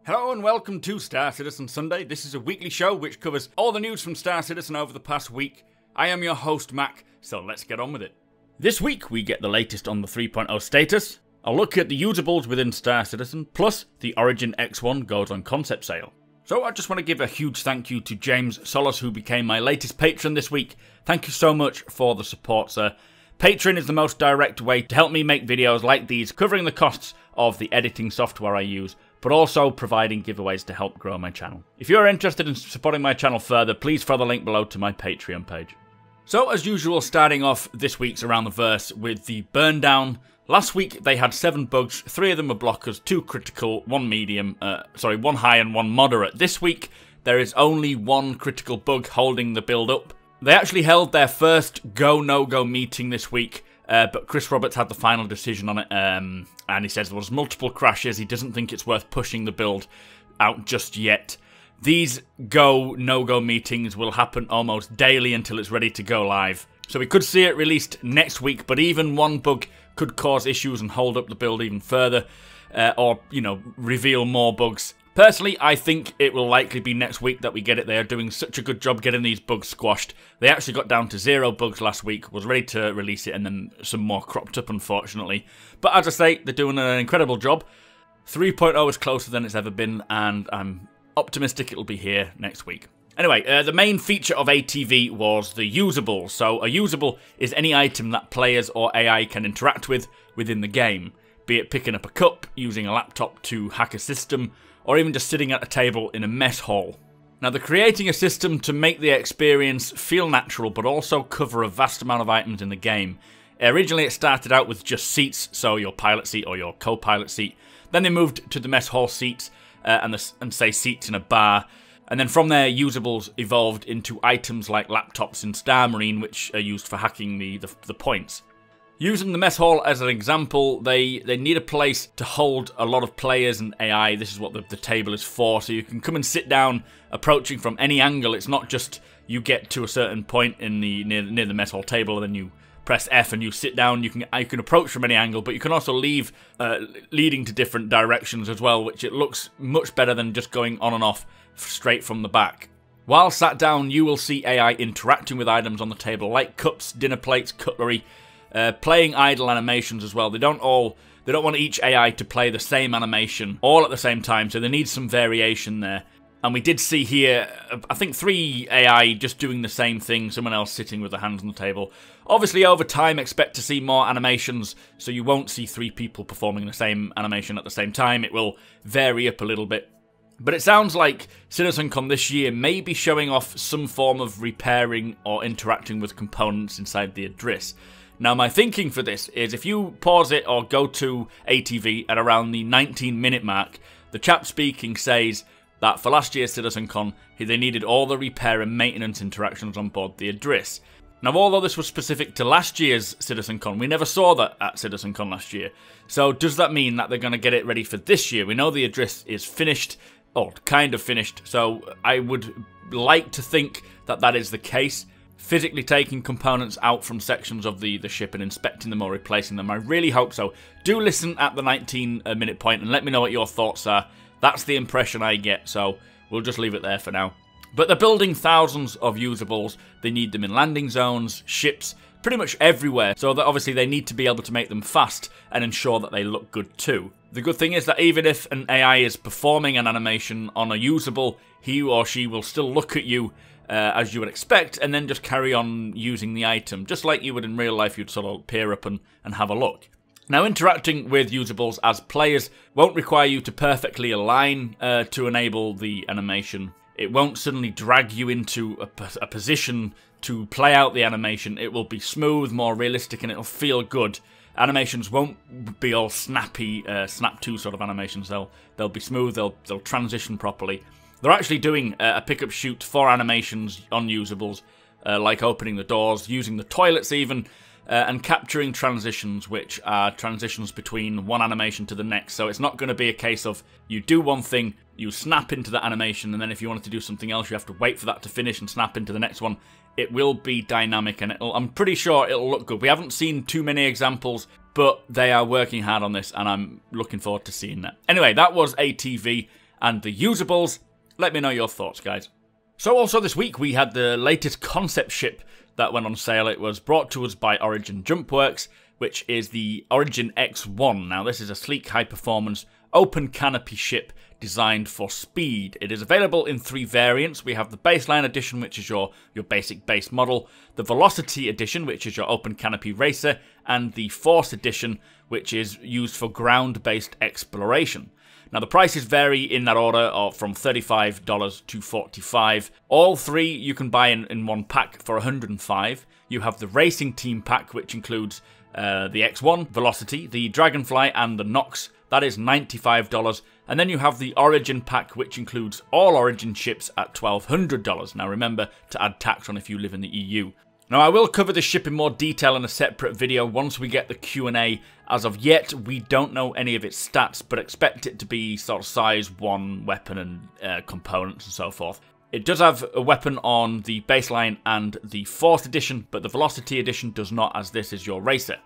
Hello and welcome to Star Citizen Sunday. This is a weekly show which covers all the news from Star Citizen over the past week. I am your host Mac, so let's get on with it. This week we get the latest on the 3.0 status, a look at the usables within Star Citizen, plus the Origin X1 goes on concept sale. So I just want to give a huge thank you to James Solis, who became my latest patron this week. Thank you so much for the support, sir. Patreon is the most direct way to help me make videos like these, covering the costs of the editing software I use, but also providing giveaways to help grow my channel. If you're interested in supporting my channel further, please follow the link below to my Patreon page. So as usual, starting off this week's Around the Verse with the burn down. Last week they had 7 bugs, 3 of them were blockers, 2 critical, 1 medium, 1 high and 1 moderate. This week there is only 1 critical bug holding the build up. They actually held their first go-no-go meeting this week, but Chris Roberts had the final decision on it, and he says there was multiple crashes. He doesn't think it's worth pushing the build out just yet. These go-no-go meetings will happen almost daily until it's ready to go live. So we could see it released next week, but even 1 bug could cause issues and hold up the build even further, or, reveal more bugs. Personally, I think it will likely be next week that we get it. They are doing such a good job getting these bugs squashed. They actually got down to 0 bugs last week, was ready to release it, and then some more cropped up, unfortunately. But as I say, they're doing an incredible job. 3.0 is closer than it's ever been, and I'm optimistic it'll be here next week. Anyway, the main feature of ATV was the useable. So a usable is any item that players or AI can interact with within the game, be it picking up a cup, using a laptop to hack a system, or even just sitting at a table in a mess hall. Now they're creating a system to make the experience feel natural but also cover a vast amount of items in the game. Originally it started out with just seats, so your pilot seat or your co-pilot seat. Then they moved to the mess hall seats and say seats in a bar. And then from there, usables evolved into items like laptops in Star Marine, which are used for hacking the points. Using the mess hall as an example, they need a place to hold a lot of players and AI. This is what the table is for, so you can come and sit down approaching from any angle. It's not just you get to a certain point in near the mess hall table and then you press F and you sit down. You can approach from any angle, but you can also leave leading to different directions as well, which it looks much better than just going on and off straight from the back. While sat down, you will see AI interacting with items on the table like cups, dinner plates, cutlery, playing idle animations as well. They don't want each AI to play the same animation all at the same time, so they need some variation there. And we did see here, I think 3 AI just doing the same thing, someone else sitting with their hands on the table. Obviously over time expect to see more animations, so you won't see 3 people performing the same animation at the same time. It will vary up a little bit. But it sounds like CitizenCon this year may be showing off some form of repairing or interacting with components inside the address. Now my thinking for this is if you pause it or go to ATV at around the 19-minute mark, the chap speaking says that for last year's CitizenCon, they needed all the repair and maintenance interactions on board the address. Now although this was specific to last year's CitizenCon, we never saw that at CitizenCon last year. So does that mean that they're going to get it ready for this year? We know the address is finished, or kind of finished, so I would like to think that that is the case. Physically taking components out from sections of the ship and inspecting them or replacing them, I really hope so. Do listen at the 19-minute point and let me know what your thoughts are. That's the impression I get, so we'll just leave it there for now. But they're building thousands of usables. They need them in landing zones, ships, pretty much everywhere, so that obviously they need to be able to make them fast and ensure that they look good too. The good thing is that even if an AI is performing an animation on a usable, he or she will still look at you as you would expect, and then just carry on using the item, just like you would in real life. You'd sort of peer up and have a look. Now, interacting with usables as players won't require you to perfectly align to enable the animation. It won't suddenly drag you into a position to play out the animation. It will be smooth, more realistic, and it'll feel good. Animations won't be all snappy, snap to sort of animations. They'll be smooth. They'll transition properly. They're actually doing a pick-up shoot for animations on usables, like opening the doors, using the toilets even, and capturing transitions, which are transitions between one animation to the next. So it's not going to be a case of you do one thing, you snap into that animation, and then if you wanted to do something else, you have to wait for that to finish and snap into the next one. It will be dynamic, and I'm pretty sure it'll look good. We haven't seen too many examples, but they are working hard on this, and I'm looking forward to seeing that. Anyway, that was ATV. and the Useables. Let me know your thoughts, guys. So also this week we had the latest concept ship that went on sale. It was brought to us by Origin Jumpworks, which is the Origin X1. Now this is a sleek, high-performance, open canopy ship designed for speed. It is available in 3 variants. We have the Baseline Edition, which is your basic base model, the Velocity Edition, which is your open canopy racer, and the Force Edition, which is used for ground-based exploration. Now the prices vary in that order of from $35 to $45. All 3 you can buy in one pack for $105. You have the Racing Team pack, which includes the X1, Velocity, the Dragonfly, and the Nox. That is $95. And then you have the Origin pack, which includes all Origin ships at $1,200. Now remember to add tax on if you live in the EU. Now I will cover this ship in more detail in a separate video once we get the Q&A. As of yet, we don't know any of its stats, but expect it to be sort of size 1 weapon and components and so forth. It does have a weapon on the Baseline and the Force Edition, but the Velocity Edition does not, as this is your racer.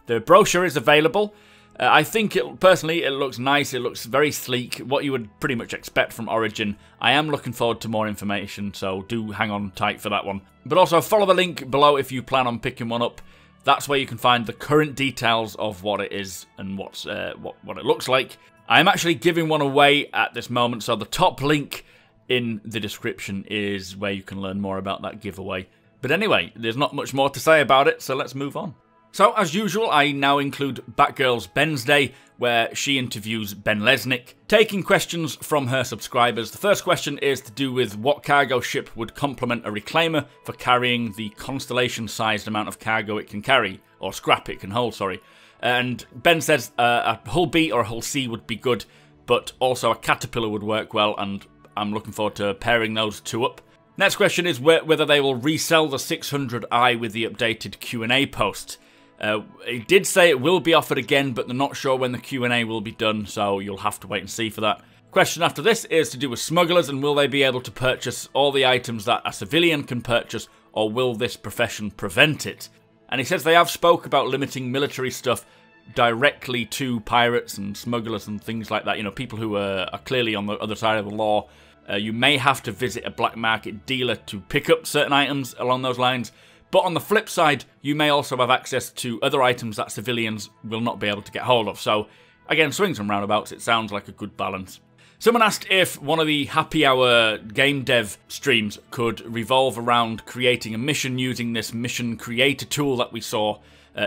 The brochure is available. I think, personally, it looks nice. It looks very sleek, what you would pretty much expect from Origin. I am looking forward to more information, so do hang on tight for that one. But also follow the link below if you plan on picking one up. That's where you can find the current details of what it is and what it looks like. I am actually giving one away at this moment, so the top link in the description is where you can learn more about that giveaway. But anyway, there's not much more to say about it, so let's move on. So, as usual, I now include Batgirl's Ben's Day, where she interviews Ben Lesnick, taking questions from her subscribers. The first question is to do with what cargo ship would complement a reclaimer for carrying the Constellation-sized amount of cargo it can carry, or scrap it can hold, sorry. And Ben says a hull B or a hull C would be good, but also a Caterpillar would work well, and I'm looking forward to pairing those 2 up. Next question is whether they will resell the 600i with the updated Q&A post. It did say it will be offered again, but they're not sure when the Q&A will be done, so you'll have to wait and see for that. Question after this is to do with smugglers, and will they be able to purchase all the items that a civilian can purchase, or will this profession prevent it? And he says they have spoke about limiting military stuff directly to pirates and smugglers and things like that. You know, people who are clearly on the other side of the law. You may have to visit a black market dealer to pick up certain items along those lines. But on the flip side, you may also have access to other items that civilians will not be able to get hold of. So, again, swings and roundabouts, it sounds like a good balance. Someone asked if one of the happy hour game dev streams could revolve around creating a mission using this mission creator tool that we saw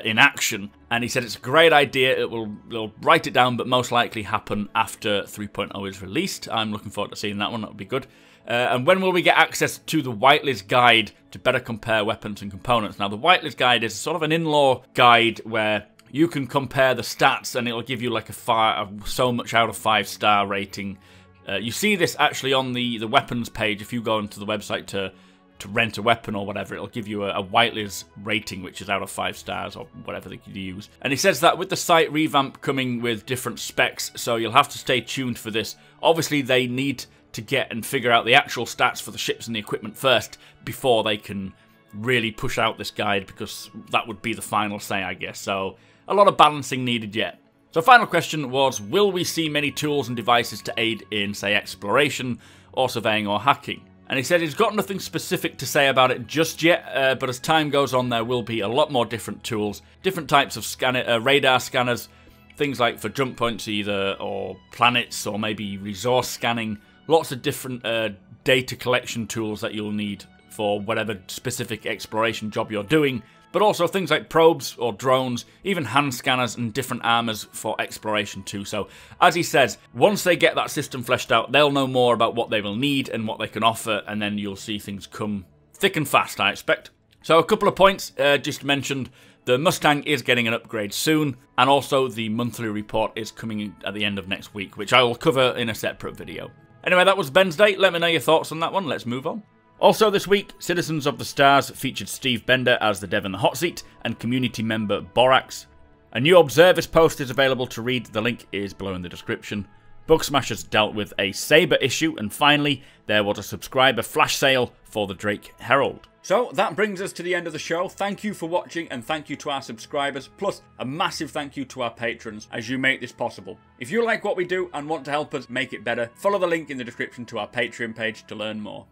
in action. And he said it's a great idea. They'll write it down, but most likely happen after 3.0 is released. I'm looking forward to seeing that one. That would be good. And when will we get access to the whitelist guide to better compare weapons and components? Now, the whitelist guide is sort of an in-law guide where you can compare the stats and it'll give you like a so much out of 5-star rating. You see this actually on the weapons page. If you go onto the website to rent a weapon or whatever, it'll give you a whitelist rating, which is out of 5 stars or whatever they could use. And he says that with the site revamp coming with different specs, so you'll have to stay tuned for this. Obviously, they need to get and figure out the actual stats for the ships and the equipment first before they can really push out this guide, because that would be the final say, I guess. So a lot of balancing needed yet. So final question was, will we see many tools and devices to aid in, say, exploration or surveying or hacking? And he said he's got nothing specific to say about it just yet, but as time goes on there will be a lot more different tools, different types of radar scanners, things like for jump points either, or planets, or maybe resource scanning. Lots of different data collection tools that you'll need for whatever specific exploration job you're doing, but also things like probes or drones, even hand scanners and different armors for exploration too. So, as he says, once they get that system fleshed out, they'll know more about what they will need and what they can offer, and then you'll see things come thick and fast, I expect. So, a couple of points just mentioned. The Mustang is getting an upgrade soon, and also the monthly report is coming at the end of next week, which I will cover in a separate video. Anyway, that was Ben's Day. Let me know your thoughts on that one. Let's move on. Also this week, Citizens of the Stars featured Steve Bender as the dev in the hot seat and community member Borax. A new Observers post is available to read. The link is below in the description. Bugsmashers dealt with a Saber issue, and finally, there was a subscriber flash sale for the Drake Herald. So that brings us to the end of the show. Thank you for watching, and thank you to our subscribers, plus a massive thank you to our patrons as you make this possible. If you like what we do and want to help us make it better, follow the link in the description to our Patreon page to learn more.